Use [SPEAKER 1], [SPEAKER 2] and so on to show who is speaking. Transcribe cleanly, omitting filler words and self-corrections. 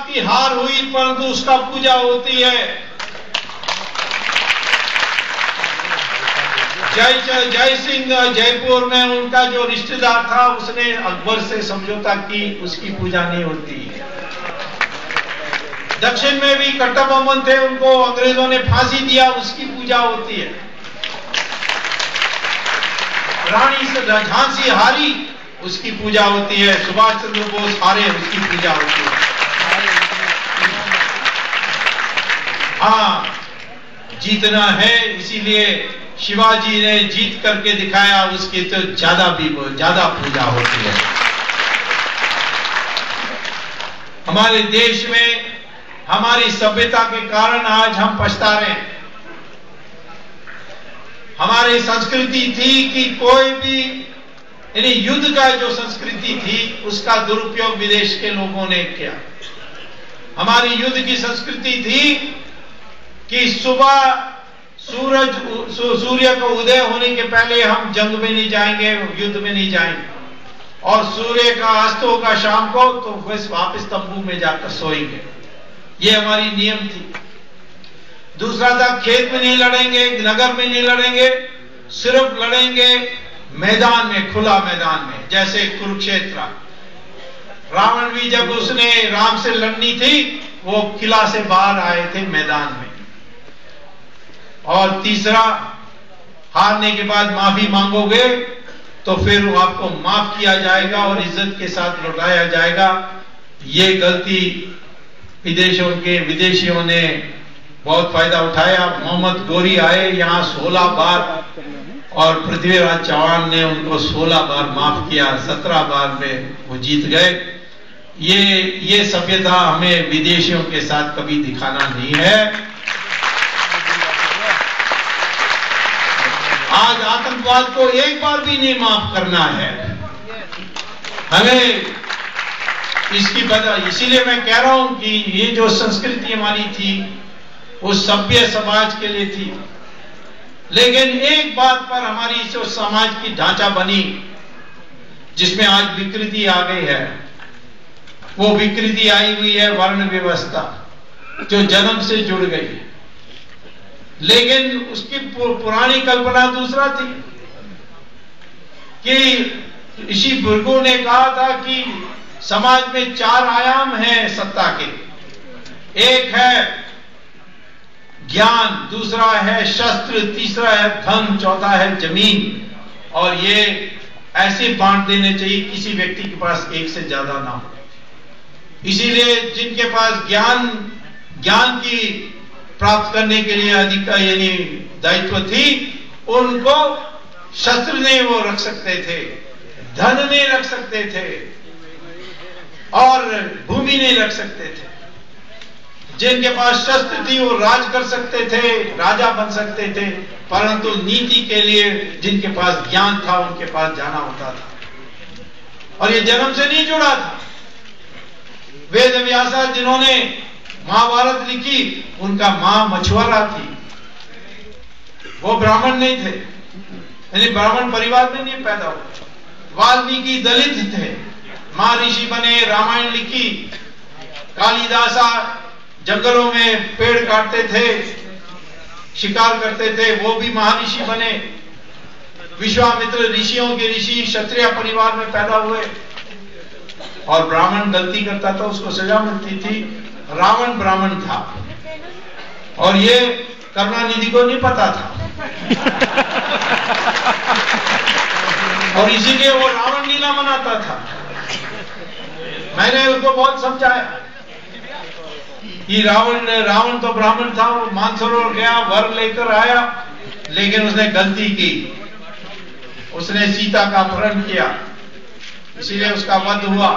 [SPEAKER 1] की हार हुई परंतु उसका पूजा होती है। जय सिंह जयपुर में उनका जो रिश्तेदार था उसने अकबर से समझौता की, उसकी पूजा नहीं होती। दक्षिण में भी कट्टाबोमन थे, उनको अंग्रेजों ने फांसी दिया, उसकी पूजा होती है। रानी से झांसी हारी, उसकी पूजा होती है। सुभाष चंद्र बोस हारे, उसकी पूजा होती है। हाँ, जीतना है, इसीलिए शिवाजी ने जीत करके दिखाया, उसकी तो ज्यादा पूजा होती है। हमारे देश में हमारी सभ्यता के कारण आज हम पछता रहे हैं। हमारी संस्कृति थी कि कोई भी यानी युद्ध का जो संस्कृति थी उसका दुरुपयोग विदेश के लोगों ने किया। हमारी युद्ध की संस्कृति थी कि सुबह सूर्य को उदय होने के पहले हम जंग में नहीं जाएंगे, युद्ध में नहीं जाएंगे, और सूर्य का अस्त होगा शाम को तो बस वापस तंबू में जाकर सोएंगे। ये हमारी नियम थी। दूसरा था खेत में नहीं लड़ेंगे, नगर में नहीं लड़ेंगे, सिर्फ लड़ेंगे मैदान में, खुला मैदान में, जैसे कुरुक्षेत्र। रावण भी जब उसने राम से लड़नी थी वो किला से बाहर आए थे मैदान में। और तीसरा, हारने के बाद माफी मांगोगे तो फिर वो आपको माफ किया जाएगा और इज्जत के साथ लौटाया जाएगा। ये गलती विदेशियों ने बहुत फायदा उठाया। मोहम्मद गोरी आए यहाँ 16 बार और पृथ्वीराज चौहान ने उनको 16 बार माफ किया, 17 बार में वो जीत गए। ये सभ्यता हमें विदेशियों के साथ कभी दिखाना नहीं है। आज आतंकवाद को एक बार भी नहीं माफ करना है हमें इसकी वजह। इसीलिए मैं कह रहा हूं कि ये जो संस्कृति हमारी थी वो सभ्य समाज के लिए थी, लेकिन एक बात पर हमारी जो समाज की ढांचा बनी जिसमें आज विकृति आ गई है, वो विकृति आई हुई है वर्ण व्यवस्था, जो जन्म से जुड़ गई है। लेकिन उसकी पुरानी कल्पना दूसरा थी कि ऋषि भृगु ने कहा था कि समाज में 4 आयाम हैं सत्ता के। एक है ज्ञान, दूसरा है शस्त्र, तीसरा है धन, चौथा है जमीन। और ये ऐसे बांट देने चाहिए किसी व्यक्ति के पास एक से ज्यादा ना हो। इसीलिए जिनके पास ज्ञान की प्राप्त करने के लिए अधिकार यानी दायित्व थी, उनको शस्त्र नहीं वो रख सकते थे, धन नहीं रख सकते थे और भूमि नहीं रख सकते थे। जिनके पास शस्त्र थी वो राज कर सकते थे, राजा बन सकते थे, परंतु नीति के लिए जिनके पास ज्ञान था उनके पास जाना होता था। और ये जन्म से नहीं जुड़ा था। वेद व्यासा जिन्होंने महाभारत लिखी, उनका मां मछुआरा थी, वो ब्राह्मण नहीं थे, यानी ब्राह्मण परिवार में नहीं पैदा हुए। वाल्मीकि दलित थे, मां ऋषि बने, रामायण लिखी। कालिदासा जंगलों में पेड़ काटते थे, शिकार करते थे, वो भी महर्षि बने। विश्वामित्र ऋषियों के ऋषि क्षत्रिय परिवार में पैदा हुए। और ब्राह्मण गलती करता था उसको सजा मिलती थी। रावण ब्राह्मण था और ये करुणानिधि को नहीं पता था और इसीलिए वो रावण लीला मनाता था। मैंने उसको बहुत समझाया कि रावण तो ब्राह्मण था, वो मानसरोवर गया, वर लेकर आया, लेकिन उसने गलती की, उसने सीता का अपहरण किया, इसीलिए उसका वध हुआ।